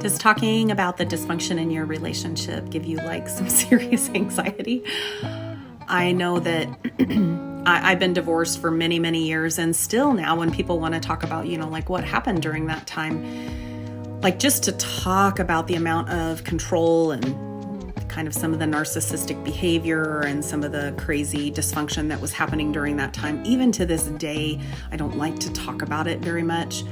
Does talking about the dysfunction in your relationship give you like some serious anxiety? I know that I've been divorced for many, many years, and still now when people want to talk about, like what happened during that time, like just to talk about the amount of control and kind of some of the narcissistic behavior and some of the crazy dysfunction that was happening during that time, even to this day, I don't like to talk about it very much.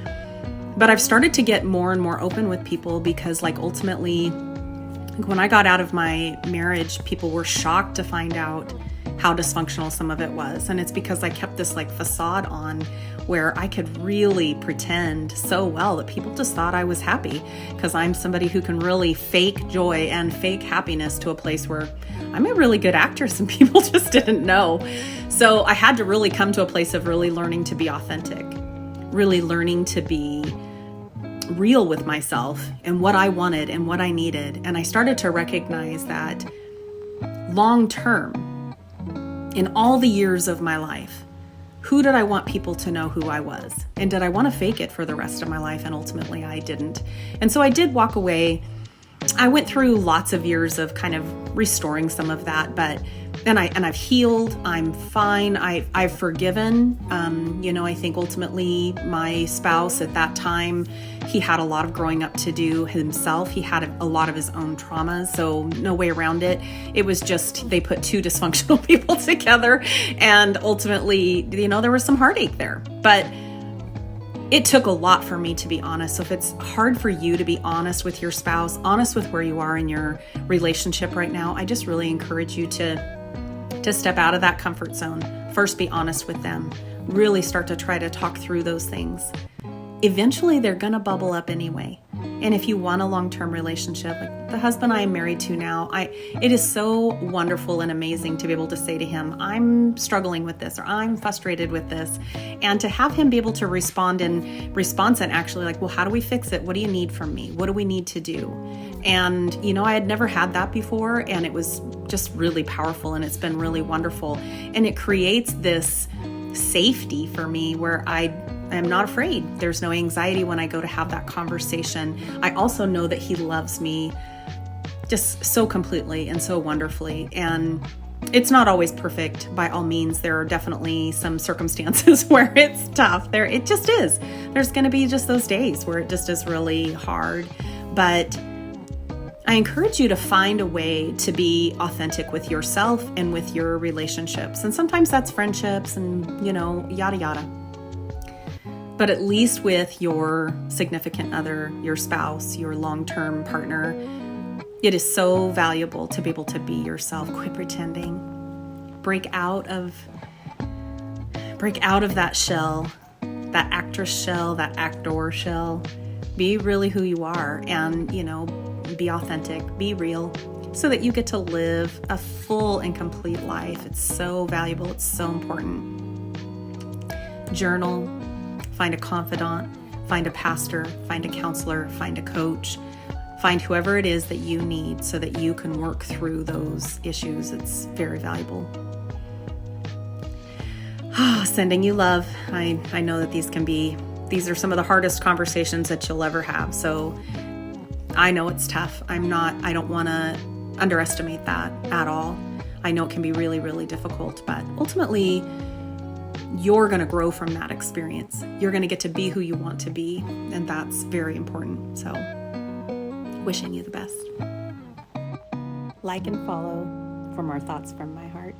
But I've started to get more and more open with people because ultimately, when I got out of my marriage, people were shocked to find out how dysfunctional some of it was. And it's because I kept this facade on where I could really pretend so well that people just thought I was happy, because I'm somebody who can really fake joy and fake happiness to a place where I'm a really good actress and people just didn't know. So I had to really come to a place of really learning to be authentic, really learning to be real with myself and what I wanted and what I needed. And I started to recognize that long term, in all the years of my life, who did I want people to know who I was? And did I want to fake it for the rest of my life? And ultimately I didn't. And so I did walk away. I went through lots of years of kind of restoring some of that, and I've healed. I'm fine. I've forgiven. I think ultimately my spouse at that time, he had a lot of growing up to do himself. He had a lot of his own traumas, so no way around it. It was just they put two dysfunctional people together, and ultimately, there was some heartache there. But it took a lot for me to be honest. So if it's hard for you to be honest with your spouse, honest with where you are in your relationship right now, I just really encourage you to step out of that comfort zone. First, be honest with them. Really start to try to talk through those things. Eventually, they're going to bubble up anyway. And if you want a long-term relationship, like the husband I am married to now, it is so wonderful and amazing to be able to say to him, I'm struggling with this, or I'm frustrated with this. And to have him be able to respond in response and actually well, how do we fix it? What do you need from me? What do we need to do? And, I had never had that before, and it was just really powerful, and it's been really wonderful. And it creates this safety for me where I am not afraid. There's no anxiety when I go to have that conversation. I also know that he loves me just so completely and so wonderfully. And it's not always perfect by all means. There are definitely some circumstances where it's tough. It just is. There's going to be just those days where it just is really hard. But I encourage you to find a way to be authentic with yourself and with your relationships. And sometimes that's friendships and, yada, yada. But at least with your significant other, your spouse, your long-term partner, it is so valuable to be able to be yourself. Quit pretending. Break out of that shell, that actress shell, that actor shell. Be really who you are, and, be authentic, be real, so that you get to live a full and complete life. It's so valuable. It's so important. Journal. Find a confidant, find a pastor, find a counselor, find a coach, find whoever it is that you need so that you can work through those issues. It's very valuable. Sending you love. I know that these are some of the hardest conversations that you'll ever have. So I know it's tough. I don't want to underestimate that at all. I know it can be really, really difficult, but ultimately, you're going to grow from that experience. You're going to get to be who you want to be, and that's very important. So, wishing you the best. Like and follow for more thoughts from my heart.